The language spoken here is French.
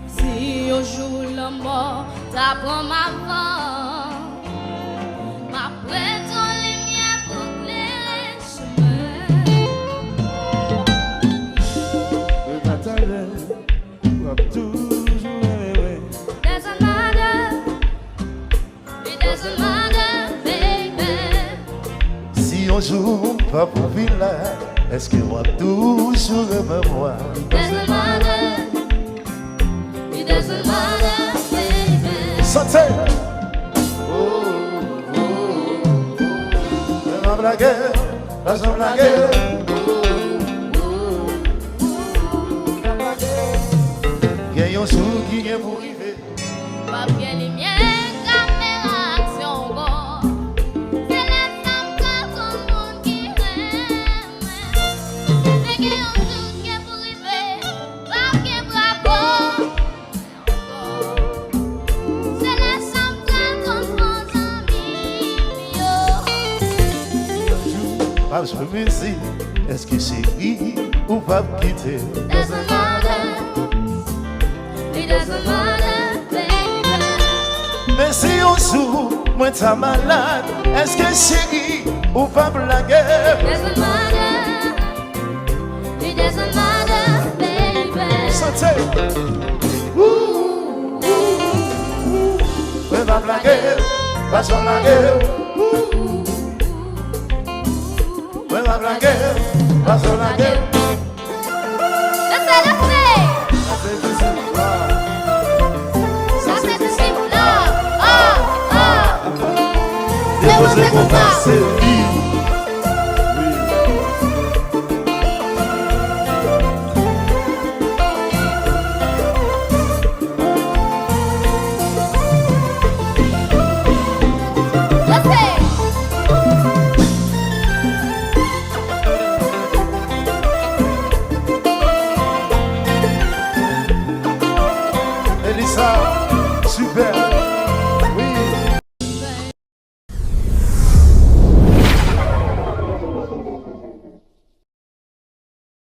Si on joue la mort, t'apprends ma voix. Ma prête en lumière pour éclairer le chemin. Le matin, toujours rêver. Doesn't matter, it doesn't matter, baby. Si on joue pas pour villa, est-ce que moi toujours me voir? Doesn't matter, it doesn't matter, baby. Santé! La guerre, la jambe la guerre. Gagne un jour qui vient pour arriver. Pas bien lumière, caméra, action, go. C'est les femmes quand tout le monde qui aime. Mais gagne un jour qui est pour arriver. Pas bien bravo. C'est les femmes quand tout le monde Pas je me dis, est-ce que c'est lui ou pas quitter? Doesn't matter, it doesn't matter, baby. Mais si on joue, moi t'as malade, est-ce que c'est lui ou pas blaguer? Doesn't matter, it doesn't matter, baby. Santé! Ouais, pas blaguer, pas sans blaguer. Ouais, pas blaguer, pas sans blaguer. Laissez. Ça c'est du simple là. Déposer mon passé, oui. Elisa, super.